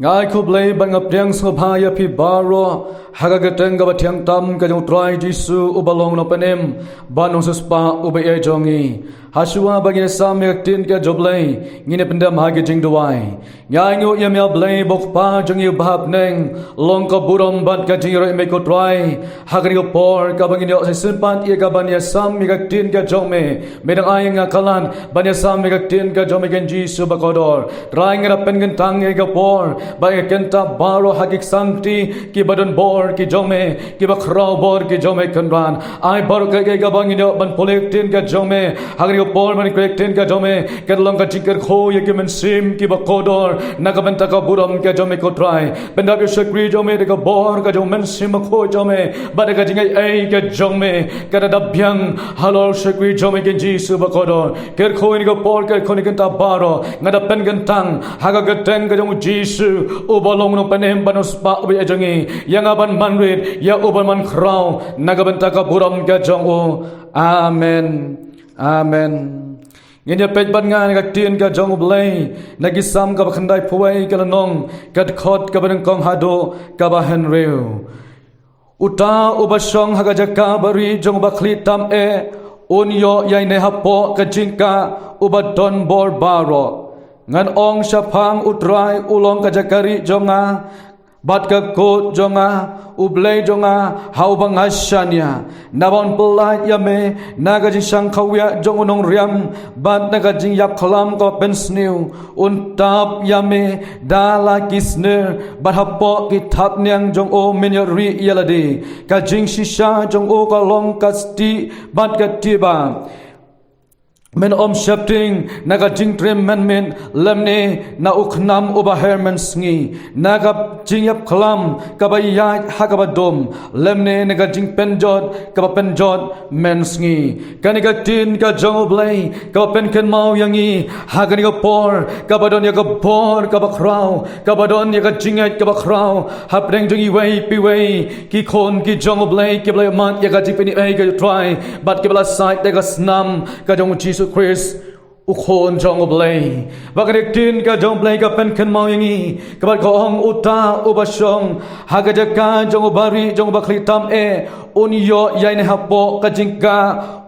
Ngai khub lei ban ngap riang sobhaya phi baro haga gateng ga bathiang tam ka jong trai jisu ubalong no panem banong suspa ubai e jongi hasua bagi sam yak tin ka joblei ngine pendam hagi jing duai ngai ngo yam ya blei bok pa jongi bhap neng long ka burom bat ka jing roi me ko trai hagri ko por ka bangi no sin pan ye ka ban ya sam yak tin ka jome medang ai nga kalan ban ya sam yak tin ka jome gen jisu bakodor trai ngara pen gen tang ye ka por Bagai kenta baro hagik sankti ki badan bor ki jome ki bakrau bor ki jome kanran ai baro ka ga bangino ban polektin ka jome hagri bor ban kolektin ka jome kedlong ka chikar kho ye ki men sim ki bakodor nakabenta ka buram ka jome ko try benda bi shakri jome de ka bor ka jome men sim kho jome bada ka jingai ai ka jome ka da byang halor shakri jome ki jisu bakodor ker kho ni ka bor ka kho ni kenta baro ngada pen gentang haga gateng ka jome jisu ubalong no panem banos pa ubi ajangi yang aban manwit ya uban man krau nagabenta ka buram ka jong o amen amen ngenya pej ban nga nga tin ka jong ublay nagisam ka bakhandai puway ka lanong kad khot ka banang kong hado ka ba henreu uta ubasong hagajaka bari jong bakli tam e unyo yai ne hapo ka jingka ubadon bor baro ngan ong syapang utrai ulong kajakari jonga bat ka kot jonga ublay jonga hau bangasanya nabon pelai yame nagajing sang khawya jong unong riam bat nagajing yap khalam ko pensniu untap yame dala kisne bat hapo ki thap nyang jong o menyori yaladi kajing shisha jong o ka long kasti bat ka tiba Men om shapting naga jing trim men men lemne na uknam uba hermen sngi naga jingyap klam kabayat hakabadom lemne naga jing penjot kabapenjot men sngi kaniga tin ka jongoblay kabapen ken mau yangi haganiga por kabadon yaga por kabakrau kabadon yaga jingat kabakrau hapreng jongi wei piwei ki khon ki jongoblay kiblay mat yaga jipeni ai ka try bat kibla site daga snam ka jong Jesus Christ ukhon jong oblay bagarik tin ka jong blay ka pen ken mau yangi kabat ko ong uta ubasong hagajaka jong bari jong bakli tam e unyo yaine hapo ka jingka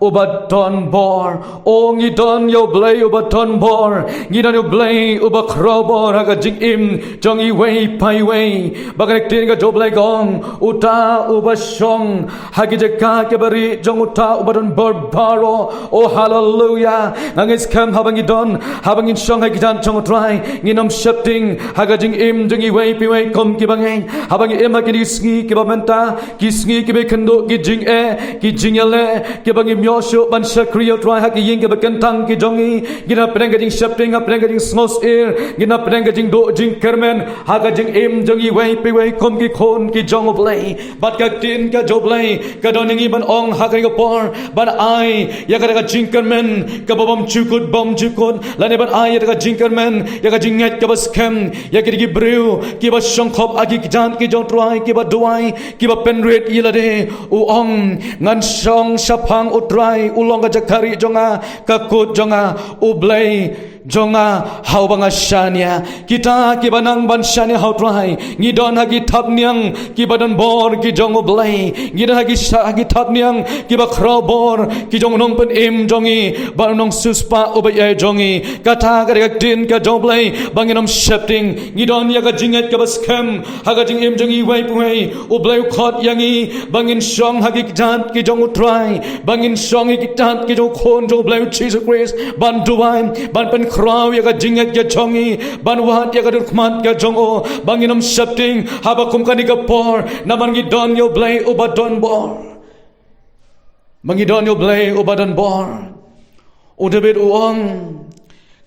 ubaton bor ongi don yo blay ubaton bor ngidon yo blay ubakro bor haga jing im jong i wei pai wei bagarik tin ka jong blay gong uta ubasong hagajaka ke bari jong uta ubaton bor baro oh hallelujah ngis kam habangin don habangin song hagitan chong try nginom shifting hagajing im jing i wei pi wei kom ki bangeng habangin em ki sngi ki bamenta ki sngi ki be kendo ki jing e ki jing yale ki bangin myosho ban shakriyo try hagi ying ki bekentang ki jongi gina preng jing shifting preng jing smos ear gina preng jing do jing kermen hagajing im jing i wei pi wei kom ki khon ki jong oblay bat ka tin ka joblay ka doningi ban ong hagai ko por ban ai ya ka jing kermen ka babam chukut bom jukut lane ban ay ka jingkerman ya ka jingat ka baskem ya ki brew ki ba shongkhop agi jan ki jong try ki ba duai ki ba penret yilade u ong ngan shong shapang utrai ulong ka jakari jonga ka kut jonga ublay jonga hau banga shania kita ki banang ban shania hau try ngidon hagi thap nyang ki badan bor ki jong oblay ngidon hagi thap nyang ki ba khro bor ki jong nong pen im jongi ba nong suspa ubay ay jongi kata ka tin ka joblay banginom shifting ngidon ya ka jingat ka baskem haga jing im jongi wei puwei ublay khot yangi bangin shong hagi jan ki jong utrai bangin shong ki jan ki jong khon joblay Jesus Christ ban duai ban pen kraw ya ka jingat ya jongi ban wat ya ka dukmat ka jongo banginom shifting habakum kanika por na bangidon yo blay ubadon bor bangidon yo blay ubadon bor udabit uang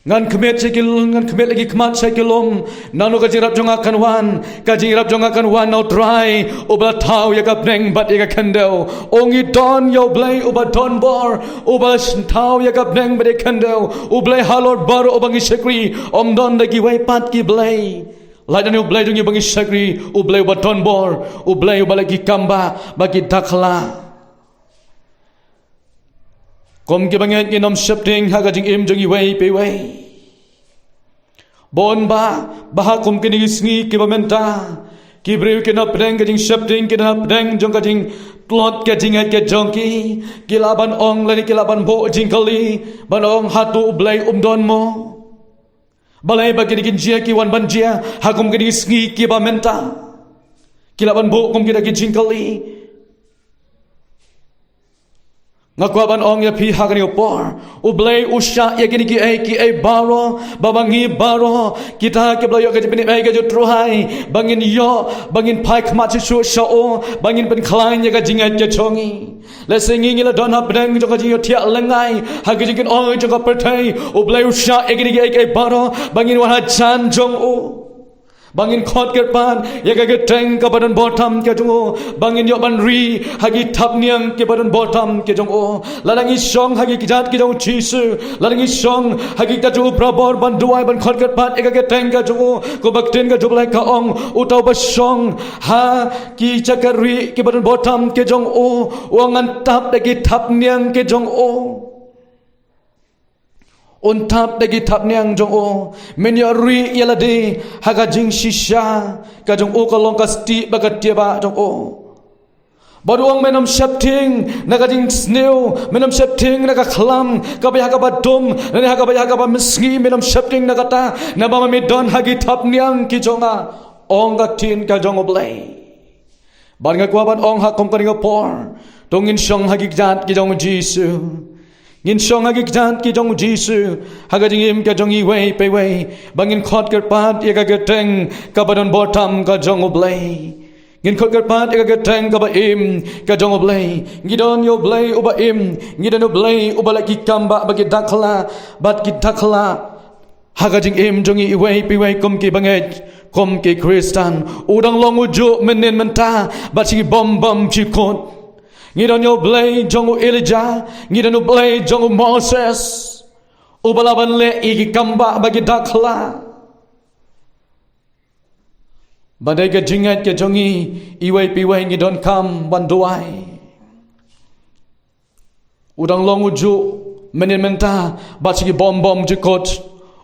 ngan kemet sekil ngan kemet lagi kemat sekilom nanu ka jirap jonga kan wan no try uba tau ya ka breng bat ya ka kandel ongi don yo blay uba don bor uba tau ya ka breng bat ya kandel ublay halor bar ubangi sekri om don lagi wai pat ki blay ladan ublay dungi bangi sekri ublay uba don bor ublay uba lagi kamba bagi dakla Kom ki banget nginom shifting hagajing im jongi wei pe wei Bon ba bahakum kini sngi ki bamenta ki breu ki na preng ka jing shapting ki na preng jong ka jing plot ka jing at ka jong ki laban ong lani ki laban bo jing kali ban ong hatu blai don mo balai bagi dikin jia ki wan ban jia hakum kini sngi ki bamenta ki laban bo kum ki da ki jing kali ngakwaban ong ya pi hagani opor ublay usya ya gini ki ai baro babangi baro kita ke blayo ke jepini ai ke jutruhai bangin yo bangin pai kmat su shao bangin pen khlain ya ka jingat ke chongi le singi ngila don hap dang jo ka jinyo tia lengai hagi jingin ong jo ka pertai ublay usya ya gini ki ai baro bangin wa chan jong o bangin khot kerpan ya ka teng ka badan bottom ke jongo bangin yo ban ri hagi thap niang ke badan bottom ke jongo lalangi song hagi kijat ke jong chisu lalangi song hagi ta jo prabor ban duai ban khot kerpan ya ka teng ka jongo ko bakten ka joblai ka ong utau ba song ha ki chakari ke badan bottom ke jong o wangan tap de thap niang ke jong o on tap dagi tap niang jong o menyari yalade haga jing shisha ka jong o ka long ka sti baga tiaba jong o baruang menam shapting naga jing snew menam shapting naga khlam ka ba ka badum ne haga ba ka ba misgi menam shapting naga ta na ba me don hagi tap niang ki jonga ong ka tin ka jong oblay ban nga kwaban ong ha kom ka ringa por tongin shong hagi jat ki jong jisu ngin song hagi jan ki jong jisu haga jingim ka jong i wei pe wei bangin khot ker pat ya ga teng ka badon bottom ka jong oblay ngin khot ker pat ya ga teng ka ba im ka jong oblay ngidon yo blay uba im ngidon oblay uba la ki kamba bagi dakla bat ki dakla haga jing im jong i wei pe wei kom ki banget kom ki kristan udang long ujo menen menta bat si bom chi kot ngidon yo blay jong Elijah ngidon yo blay jong Moses ubalaban le igi kamba bagi dakla badai ke jingat ke jongi iwai piwai ngidon kam banduai udang long uju menin menta bagi bom jikot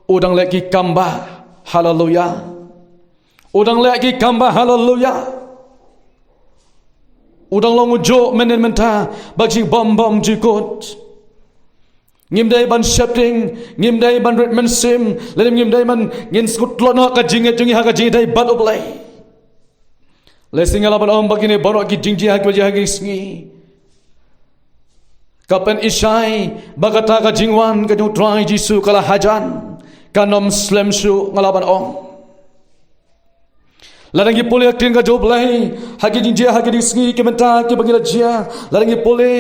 udang le ki kamba haleluya udang le ki kamba haleluya udang long ujo menen menta bagi bom jikot ngimdai ban shapting ngimdai ban red men sim lelem ngimdai man ngin skut lono ka jinget jungi ha ka jidai bat oblay lesing ala ban om bagine bono ki jingji ha ka jagi sngi kapan isai bagata ka jingwan ka jung trai jisu kala hajan kanom slam su ngalaban om larangi pole akting ka joblay hagi jinje hagi disngi ke menta ke bagila jia larangi pole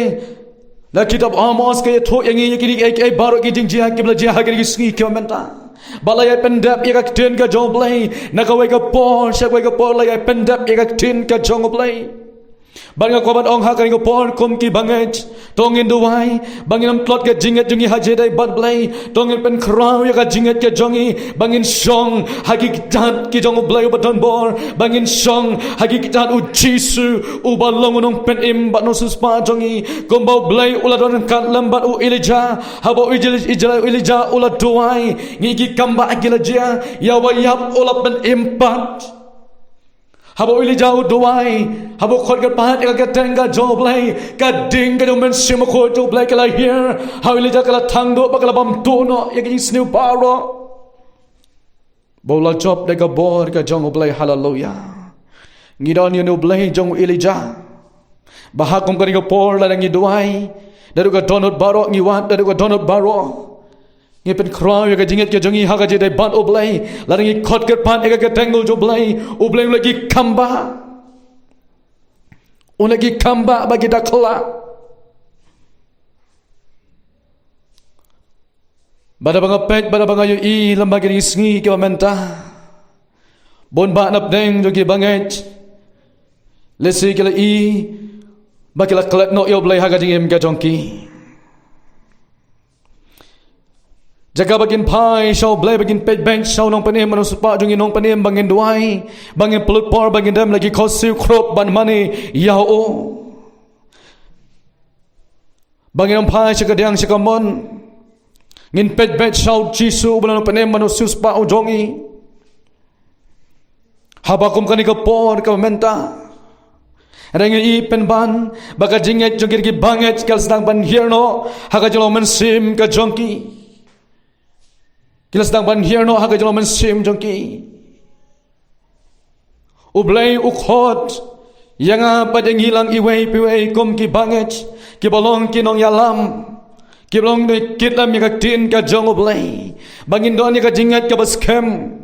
la kitab Amos ke tho yangi kini ai baro ki jinje hagi bla jia hagi disngi ke menta balai pendap ya ka ten ka joblay nakawai ka por shawai ka por lai pendap ya ka ten ka joblay bangga kobat ong ha karing por kom ki banget tongin duai bangin plot ke jinget jungi haje dai bad blai tongin pen kraw ya ka jinget ke jongi bangin song hagi kitat ki jong blai baton bor bangin song hagi kitat u jisu u balong nong pen im bat no suspa jongi kombo blai uladon kat lambat u Elijah habo Elijah ulad duai ngigi kamba agilajia ya wayap ulad pen impat habo Elijah duai habo khot ka pahat ka tenga joblay ka ding ka men sim ko joblay kala here how Elijah kala thangdo bakala bam tuno ya ging snew baro bola job de ka bor ka jong oblay hallelujah ngidon you oblay jong Elijah bahak kom ka por la ngi duai daru ka donot baro ngiwat daru ka donot baro ngi pen kraw ya ka jinget ke jongi ha ka jidai ban oblay la ngi khot ka pan ka tengol joblay oblay lagi kamba unagi kamba bagi dakla bada banga pet bada banga yu i lambagi ni sngi ke menta bon ba nap deng jogi banget lesi kala i bakila klat no yo blay ha ka jingem ka jongki jaga bagin pai show blay bagin pet bank show nong panem mano supa jungi nong panem bangin duai bangin pelut por bangin dam lagi kosil krop ban mani yao o bangin pai chakadang chakamon ngin pet bet sau Jisu ubalang penem manusius pa ujongi habakum kani kapor ka menta Rengi I penban baka jinget jongir ki banget kal sedang ban hirno haga jolo mensim ka jongki kil sedang ban hirno haga jolo mensim jongki ublay ukhot yanga padeng hilang iway piway kum ki banget ki bolong ki nong yalam ki bolong ni kitlam yaka tin ka jong ublay bangin don yaka jinget ka baskem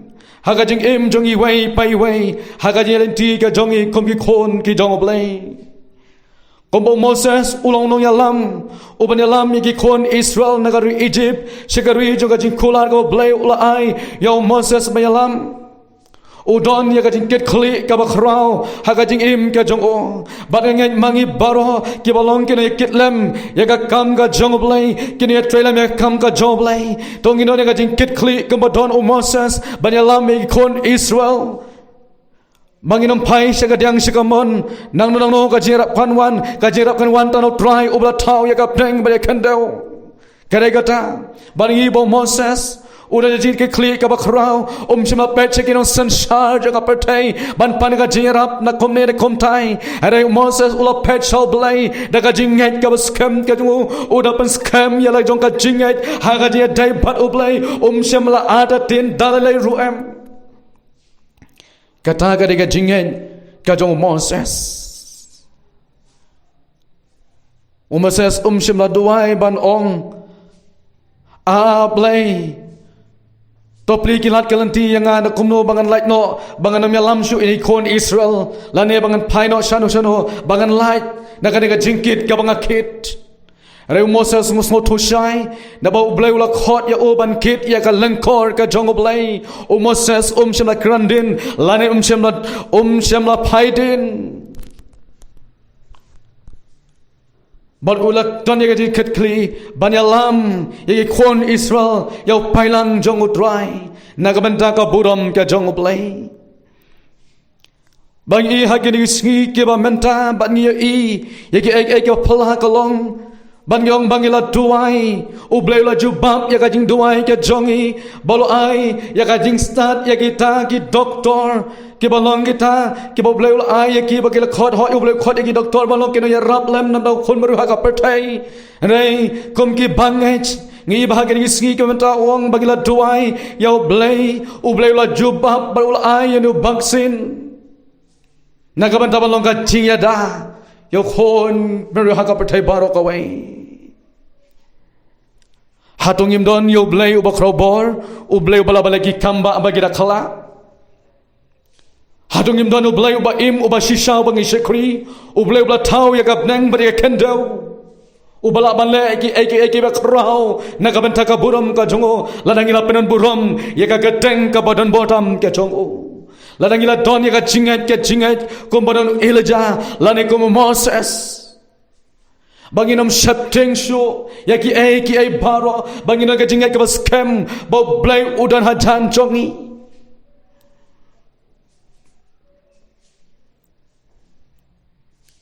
haga jing im jong iway pa iway haga jelen ti ka jong I kum ki khon ki jong ublay kombo Moses ulong nong yalam uban yalam yaki khon Israel nagari Egypt shikari jong ka jing kular ka ublay ulay yaw Moses mayalam udon ya kajing ket khli ka bakrao ha kajing im ka jong o badeng mangi baro ki bolong kene kitlem ya ka kam ka jong blai kene trailer me kam ka jong blai tong ino ya kajing ket khli ka badon o Moses banyalam me kon Israel manginom pai sagadyang sikamon nang no ka jirap kanwan tanau try ubla tau ya ka peng ba kandau kare gata bangi bo Moses udah jadi ke klik ke bakrau cuma pecah kino sensar jaga pertai ban pan ka jirap na komne de komtai ada Moses ula pecah belai daga jinget ka scam ka tu udah pen scam ya la jong ka jinget haga dia dai bat ublai semla ada tin dalai ruem kata ka daga jinget ka jong Moses Moses semla duai ban ong ablai Topli kilat kalanti yang ada kumno bangan light no bangan namya lamshu ini kon Israel lane bangan paino shano bangan light nakadega jingkit ka banga kit Reu Moses musmo tushai na ba ublay ula khot ya uban kit ya ka lengkor ka jong ublay Moses shemla krandin lane shemla paidin Bal ulak ton ya di ketkli banyalam ya kon Israel ya pailang jong utrai nagabenta ka buram ka jong ublay bang I hagini sngi ke ba menta ban I ya ki ek ka phala kalong ban yong bangila duai ublay la jubab ya ka jing duai ka jongi balo ai ya ka jing start ya kita ki doktor ki balong kita ki boblay ul ai ki bagil khot ho ublay khot ki doktor balong ki no ya rap lem nam dau khon maru ha ka pertai rei kum ki bangech ngi bahagian ngi sngi ki menta ong bagila duai ya ublay la jubab bal ul ai nu vaksin nagabanta balong ka jing ya da ya khon maru ha ka pertai baro ka wai Hatung imdon yo blay ubakrobor ublay ubala balagi kamba abagira khala Hatung imdon ublay uba im uba shisha uba ngishekri ublay ubla tau ya gabnang bari kendo ubala banle eki bakrao nagabenta ka buram ka jongo ladangila penon buram ya ka geteng ka badan botam ka jongo ladangila don ya ka jingat kumbadon Elijah lane kum Moses Banginom shapting show yaki ai baro bangino ka jingat ka scam bo blay udan hajan jongi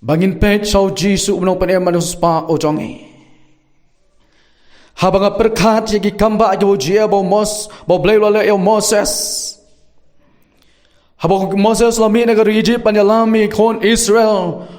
bangin pet sau Jisu unong panem manus pa o jongi habanga perkat yaki kamba ajo jia bo blay lole Moses habang Moses lami negara Egypt panalami kon Israel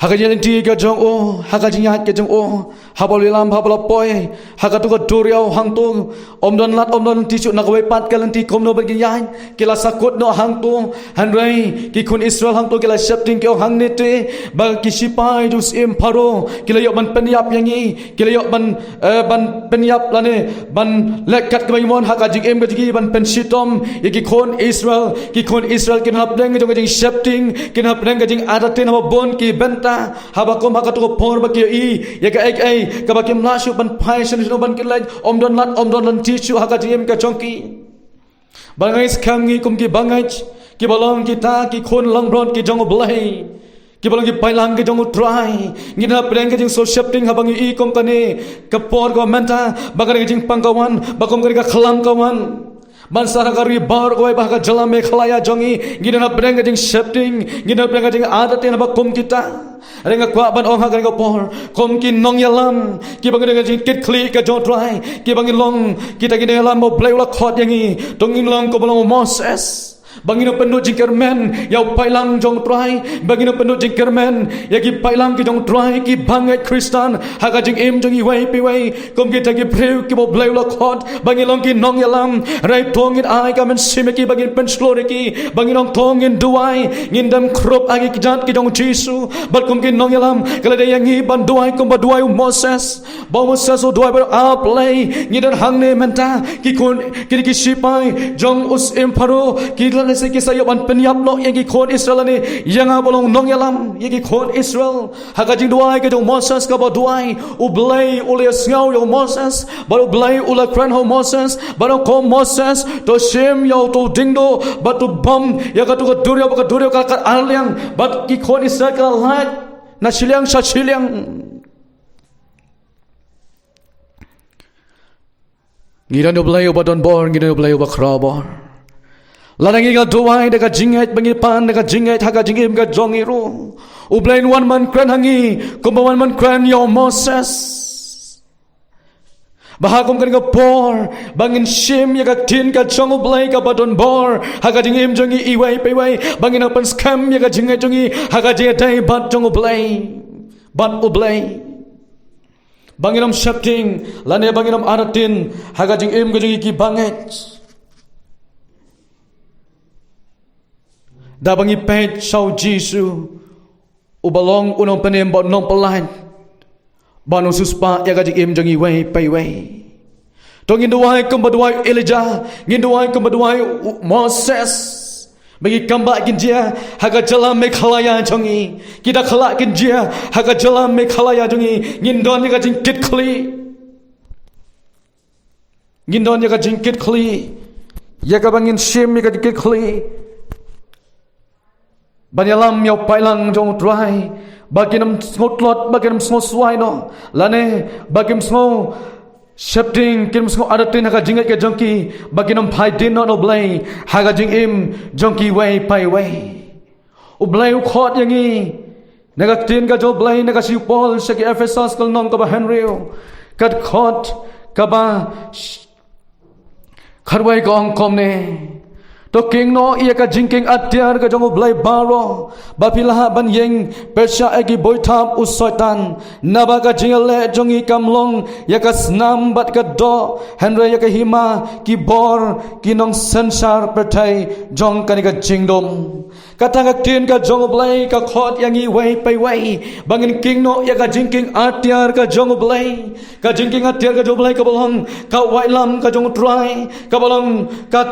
Hakajian ti ka jong o hakajian ka jong o habolilam habolapoy hakatu ka duriao hangtung omdon tichu nakwe pat kalanti komno bagiyan kila sakot no hangtung hanrei ki kun Israel hangtung kila shapting ki hangnete bag kisipai dus imparo kila yok ban penyap yangi kila yok ban penyap lane ban lekat kemaimon hakajing em gajigi ban pensitom ki kun Israel kin hapdeng jong shapting kin hapdeng gajing adatin habon ki benta habakom hakatu por bakyo ya ka ek ka bakim lashu ban pai sanu ban kilaj omdon lan tichu hakajim ka chongki bangais khangi kum ki bangaj ki bolong kita ki khon langbron ki jong blai ki bolong ki pailang ki jong try ngina preng ka jing so shifting habangi I kom kane ka por go menta bagar ka jing pangkawan bakom ka khalam kawan Bansara kari bar koi bahaka jalan mekhlaya jongi gina preng ka jing shifting gina preng ka jing adatin bakom kita Renga kwa ban ong ha kan ko por kom kin nong yalam ki bangin dengan jing kit kli ka jo try ki bangin long kita ki dalam mo play la khot yang i tongin long ko belong Moses bangin penduk jingkermen yau pailang jong try bangin penduk jingkermen ya ki pailang ki jong try ki bangai Kristen haga jing im jong i wei pi wei kom kita ki preu ki bo play la khot bangin long ki nong yalam rai tongin ai ka men simeki bangin pen slore ki bangin long tongin duai ngindam krop agi ki jat ki jong Jisu bat kom ki nong yalam kala de yang i ban duai kom ba duai Moses ba Moses o duai ba a play ngidan hangne menta ki kon ki sipai jong us im paro ki se kisah ban penyap no yang ki khon Israel ni yang bolong nong yalam yang ki khon Israel haga jing duai ke jong Moses ka ba duai u blai ule sngau yo Moses ba blai ule kran ho Moses ba ko Moses to shem yo to dingdo ba to bom ya ka to duryo ka alyang ba ki khon Israel ka lat na silyang sa silyang ngiran do blai ba don bor ngiran do blai ba krabor Larangi ka duai deka jinget bangipan deka jinget haga jingim ka jongiru. Ublain one man kran hangi kumbawan man kran yo Moses. Bahakom kan ka por bangin shim ya ka tin ka jong ublai ka badon bor haga jingim jongi iwai pewai bangin apan scam ya ka jinget jongi haga jinget dai bat jong ublai bat ublai. Banginam shapting lane banginam aratin haga jingim ka jongi ki banget. Da bangi pet sau Jisu ubalong unong penem bot nong pelan banu suspa ya gajik im jangi wei pai wei tong induai kembaduai Elijah nginduai kembaduai Moses bagi kamba kin dia haga jalan mekhalaya jangi kita khala kin dia haga jalan mekhalaya jangi ngindon ya gajing kit khli ngindon ya gajing kit khli ya ka bangin shim ya gajing kit khli Banyalam yau pailang jong try baginam ngotlot baginam sngo swai no lane bagim sngo shifting kim sngo adatin haga jingat ke jongki baginam phai din no blai haga jing im jongki wei pai wei u blai u khot yangi naga tin ka jo blai naga si Paul saki Ephesus kal nong ka ba Henry kat khot ka ba kharwai ko ong kom ne to king no ia ka jingking atyar ka jong blai baro bapilah ban yeng persha agi boitham usoitan naba ka jingale jongi kamlong ya ka snam bat ka do henre ya ka hima ki bor ki nong sansar perthai jong ka ni ka jingdom katang ka tin ka jong blai ka khot yangi wei pai wei bangin king no ya ka jingking atyar ka jong blai ka jingking atyar ka jong blai ka bolong ka wailam ka jong try ka bolong ka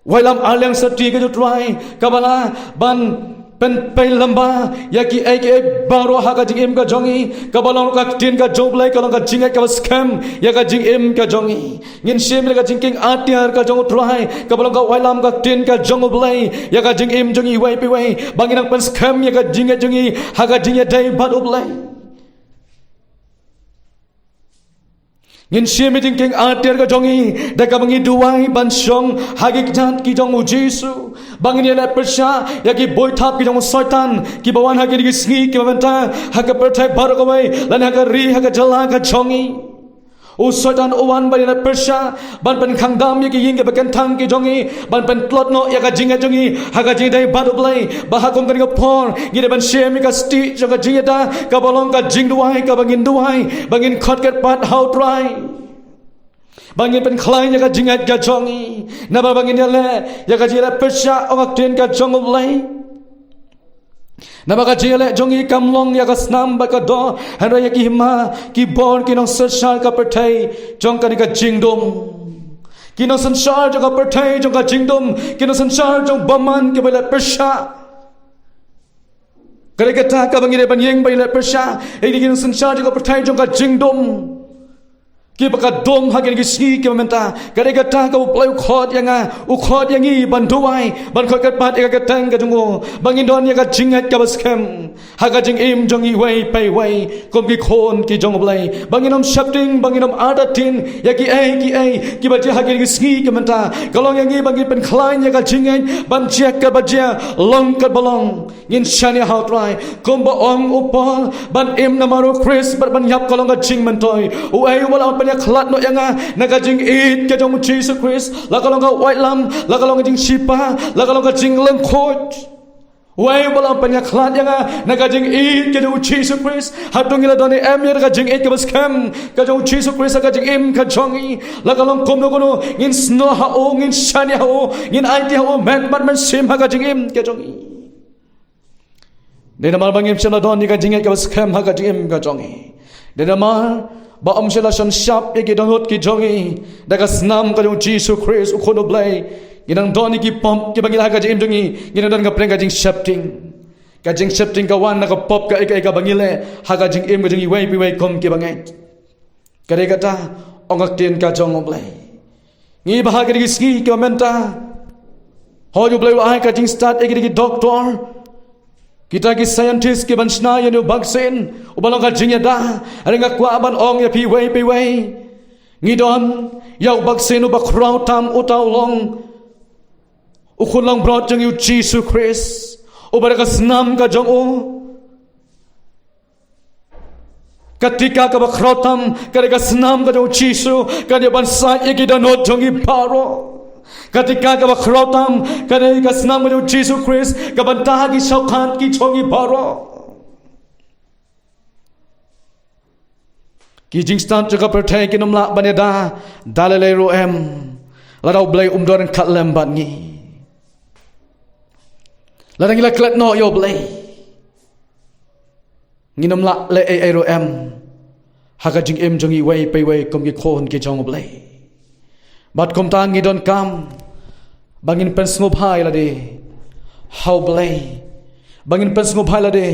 Wailam alyang sati ke jutrai kabala ban pen pen lamba yaki ake baro haga jing im ka jongi kabalong ka tin ka joblai kalong ka jingai ka scam ya ka jing im ka jongi ngin sim ka jingking atyar ka jong trai kabalong ka wailam ka tin ka jongoblai ya ka jing im jongi wai pi wai banginang pen scam ya ka jingai jongi haga jingai dai bat oblai ngin sim jingking atyar ka jongi da ka bangi duai ban song hagik jat ki jong Jisu bangin ya persha ya ki boy thap ki jong setan ki bawan hagi ki sngi ki banta haga perthai bar ko mai lan haga ri haga jala ka jongi u setan uwan ban ya persha ban pen khangdam ya ki ying ke bakan thang ki jongi ban pen plot no ya ka jinga jongi haga jing dai bad oblai baha kom kan ka por ngire ban shem ka sti joga jinga da ka bolong ka jing duai ka bangin khot ket pat how try bangin pen khlai ya ka jingat ka jongi naba bangin ya le ya ka jira persha ongak tin ka jong oblai naba ka jile jongi kamlong ya ka snam ba ka do hanra ya ki hima ki bor ki nong sar ka perthai jong ka ni ka jingdom ki nong sansar jong ka perthai jong ka jingdom ki nong sansar jong baman ki bela persha kare ka ta ka bangin ban yeng bela persha ini ki nong sansar jong ka perthai jong ka jingdom ki baka dom hagen ki sgi ki menta kare ka ta ka uplai khot yanga u khot yangi ban duai ban khot ka pat ka tang ka jungo bangin don ya ka jingat ka baskem Hagajing im jong i wei pai wei kom ki khon ki jong blai banginom shapting banginom adatin ya ki ki baje hagin ki ski ki menta kalong yang i bangi pen khlain ya ka jingen ban jek ka baje long ka balong in shani how try kom ba ong upal ban im namaro Chris ban yap kalong ka jing mentoi u ai wala pen ya khlat no yanga naga jing it ka jong Jesus Christ la kalong ka white lam la kalong ka jing shipa la kalong ka jing leng khot Wai balang banyak kelat yang nakajing it kajau Jesus Christ hatung ila doni em ya nakajing it kabas kam kajau Jesus Christ nakajing im kajongi lakalong kono kono ngin snow hao ngin shani hao ngin aiti hao man sim nakajing im kajongi denamal bangim shala doni kajing it kabas kam nakajing im kajongi denamal ba om shala shan shap ya kidonot kijongi dagas nam kajau Jesus Christ ukono blai Ginang doni ki pom ki bangil haga jim dungi ginang don ka preng ka jing shifting ka wan na ka pop ka ika bangile haga jing im ka jungi wei pi wei kom ki bangai kare kata ongak tien ka jong oblai ngi bahaga di ski ki menta ho ju blai ai ka jing start eki doctor kita ki scientist ki bansna ya no vaccine ubalong ka jing ya da aringa kwa ban ong ya pi wei ngi don ya vaccine u ba kraw tam utaw long Ukulang brought jeng you Jesus Christ. Ubara ka senam ka jong o. Ketika ka bakrotam ka senam ka jong Jesus ka dia bansa iki danot jong i paro. Ketika ka bakrotam ka senam ka jong Jesus Christ ka bantah ki saukat ki jong i paro. Ki jing stan juga pertai ki namla baneda dalale ro em. Ladau blai umdoran kat lembat ngi. Ladang ila klat no yo blai nginom la le ro em haga jing em jongi wei pe wei kom ki khon ki jong blai bat kom tang ngi don kam bangin pen sngo bhai la de how blai bangin pen sngo bhai la de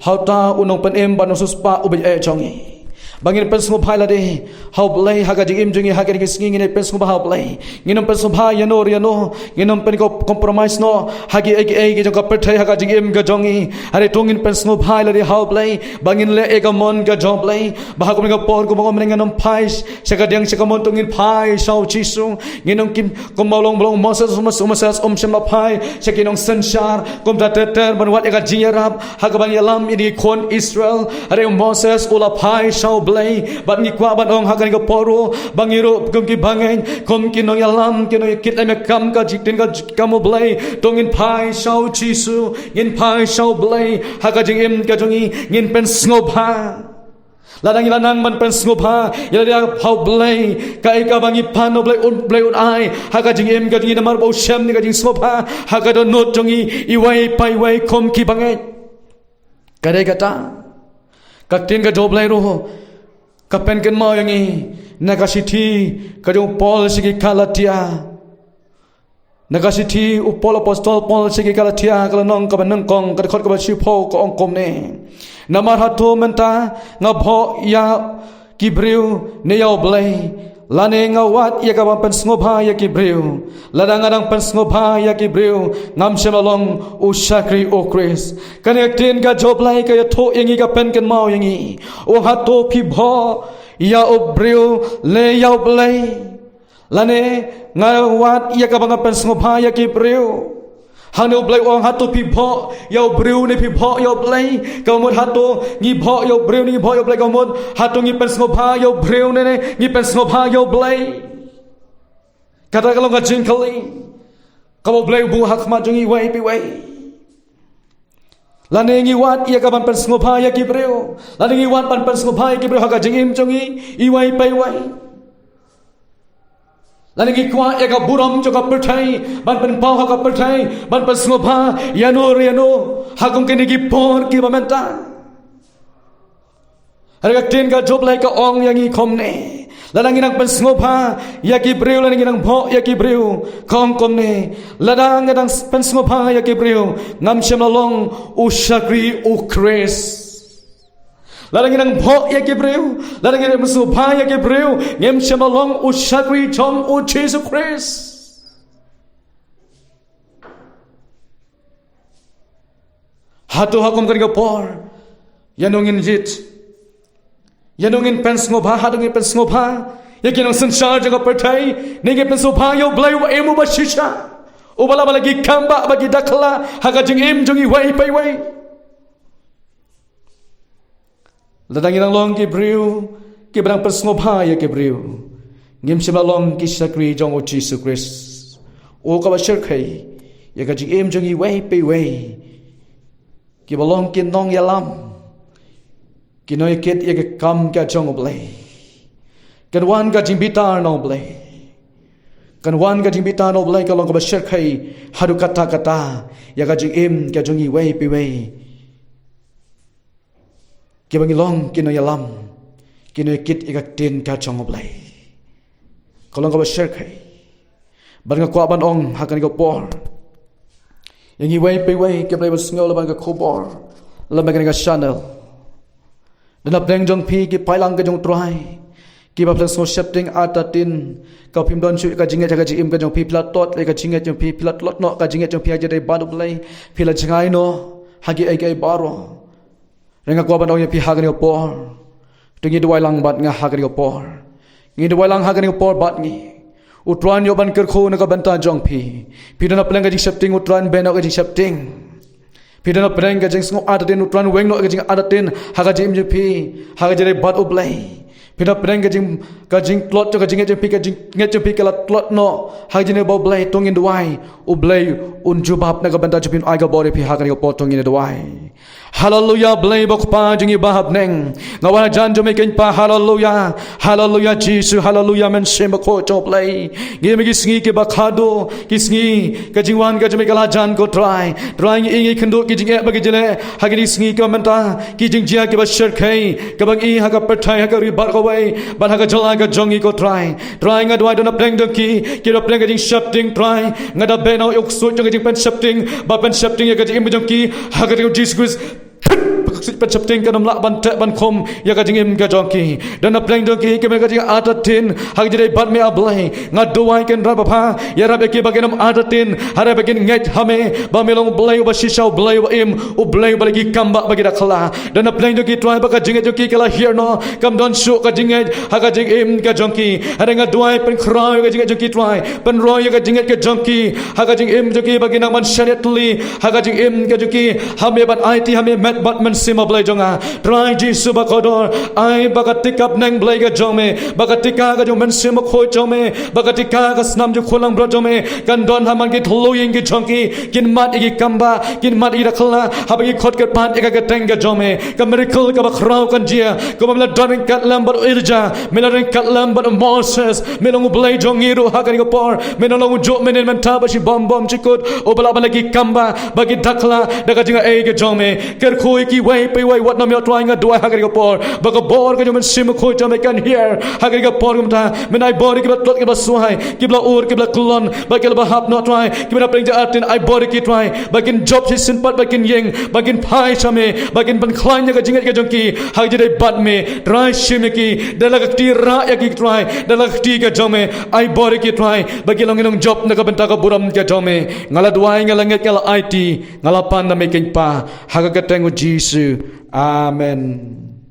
how ta unong pen em ban sus pa ubai e jongi bangin pen sngo bhai la de how blai haga jing em jongi haga ki sngi ngi pen sngo how blai nginom pen sngo bhai yano nginom pen ko compromise no hagi egi jong ka perthai haga jing em ga jongi are tongin pen sngo bhai la de how blai bangin le ega mon ga jong blai bah ko ga por ko mo nginom phais saka diang saka mon tongin phai sau chisu nginom kim kom bolong moses shem la phai sakinong sanshar kom ta ter ban wat ega jingarap haga bang yalam ini kon Israel are moses ula phai sau blai ban ngi kwa ban ong hagan ga poro bangiro kum ki bangen kom ki no yalam ki no kit me kam ka jitin ka kamu blai tongin phai sau chisu ngin phai sau blai haga jing em ka jongi ngin pen sngo pha ladang ilanang man pen sngo pha ya dia phau blai ka ka bangi phan no blai un ai haga jing em ka jongi namar bo shem ni ka jing sngo pha haga do not jongi i wai pai wai kom ki bangen kare kata kaktin ka job lai ro kapen ken mau yang ini nakasiti kajong Paul sigi Galatia nakasiti upol apostol Paul sigi Galatia kalanong kabanang kong kadakot kabasipo ko ongkom ne namar hatu menta ngabho ya kibriu ne yaw blay lane ngawat ya kabang pensngobha ya kibriu ladang pensngobha ya kibriu ngam semalong usakri o Chris kanektin ka joblay kaya to yangi ka pen ken mau yangi o hato pibho ya obriu le yaw blay lane ngawat ya kabang pensngobha ya kibriu Hanu blai ong hatu pibho yo briu ni pibho yo blai kamot hatu ngi bho yo briu ni bho yo blai kamot hatu ngi pensngobha yo briu ne ngi pensngobha yo blai kata kalau ngajing kali kamu blai bu hak ma jungi wai pi wai lane ngi wat ia kaban pensngobha ya ki briu lane ngi wat pan pensngobha ya ki briu hak jing im jungi i wai pai wai Lani ki kwa eka buram joka percai ban pen pau haka percai ban pen sngopa yano hakung kini ki por ki bamenta harga tin ka job lai ka ong yang i komne ladang inang pen sngopa ya ki breu ladang inang bho ya ki breu kong komne ladang inang pen sngopa ya ki breu ngam shemalong usakri ukres Ladang inang bho ya kibreu ladang inang musubha ya kibreu ngem shemalong usakri chong u Jesus Christ hatu hakum kan ga por yanungin jit yanungin pens ngobha hadungin pens ngobha yakin ang sansar jaga pertai nige pens ngobha yo blai wa emu ba shisha ubala balagi kamba bagi dakla haga jing em jongi wai pai wai ladang irang long ki briu ki brang pens ngobha ya ki briu ngim simla long ki sakri jong o Jesus Christ o ka ba shir khai ya ka jing em jongi wai pai wai ki balong kin nong yalam ki noi ket ya ka kam ka jong oblai kan wan ka jing bitar no oblai kan wan ka jing bitar no oblai ka long ka ba shir khai haru kata ya ka jing em ka jongi wai pai wai ki bangi long ki noi yalam ki noi ket ya ka tin ka jong oblai ka long ka ba shir khai ban ka kwa ban ong ha kan ka por yang iway piway kaya ba singaw laban ka kubor laban ka channel dan apdeng jong pi ki pailang ka jong try ki ba plang so shifting atatin ka pim don chu ka jinget ka jim ka jong pi plat tot ka jinget jong pi plat lot no ka jinget jong pi ajade badu blai pi la jingai no hagi ai kai baro renga ko ban ong pi hagani por tingi duai lang bat nga hagani por ngi duai lang hagani por bat ngi utran yo ban kerkho na ka banta jong pi dana peleng ka jing shifting utran ben ka jing shifting pi dana peleng ka jing sngo adatin utran weng no ka jing adatin haga jim je pi haga jere bat oblai pi dana peleng ka jing plot ka jing je pi ka jing nget je pi ka plot no haga jine boblai tongin duai oblai unjubab na ka banta jupin ai ka body pi haga ni ko tongin duai hallelujah blai bok pa jing ibahab neng ngawana jan jo meken pa hallelujah hallelujah Jesus hallelujah men sem ko to play ngemi gi sngi ke bakhado ki sngi ka jingwan ka jme kala jan ko try ingi khndo ki jing ba gi jele hagini sngi ka menta ki jing jia ke ba shir khai ka bang i ha ka pathai ha ka ri bar ko bai ban ha ka jala ka jongi ko try nga dwai don pleng do ki ro pleng ka jing shifting try nga da be no yok so jing pen shifting ba pen shifting ka jing jong ki ha ka Jesus Pachapting ka namla ban khom ya ka jingim ka jongki dan na pleng dongki ke me ka jing atatin hag jere bat me ablai nga duai ken ra bapha ya ra be ke bagenam atatin hara bagen nget hame ba melong blai ba shisha blai ba im u blai ba lagi kamba bagi dakhala dan na pleng dongki try ba ka jinget jongki kala here no kam don show ka jinget hag ka jingim ka jongki hara nga duai pen khra ka jinget jongki try pen roy ka jinget ka jongki hag ka jingim jongki bagenam man shanetli hag ka jingim ka jongki hame ban it hame met bat man sima blai jonga try Jesus bakodor ai bagatikap neng blai ga jome bagatika ga jom men sima khoi jome bagatika ga snam ju kholang bro jome kan don haman ki thloying ki chongki kin mat gi kamba kin mat gi rakhla habagi khot ke pat ega ga teng ga jome ka miracle ka bakrau kan jia ko mamla don kat lam bar irja melaring kat lam bar Moses melong blai jongi ru ha kan ga por melong jo menen men ta ba shi bom chikut obala balagi kamba bagi dakla daga jinga e ga jome ker khoi ki wai pai wai wat nam yo trying a do ha ga por baga bor ga men sim khoi ta me kan here ha ga por gum ta men ai bor ki tot ki ba suai ki bla ur ki bla kulon ba ki ba hap not try ki bla pring ja atin ai bor ki try bakin job si sin pat bakin yeng bakin phai chame bakin ban khlan ga jinga ga jongki ha ga dai bat me try sim ki dalag ti ra ya ki try dalag ti ga jome ai bor ki try bagi long job na ga banta ga buram ga jome ngala duai ngala nget ngala IT ngala pan na me ken pa ha ga tengo Jesus. Amen.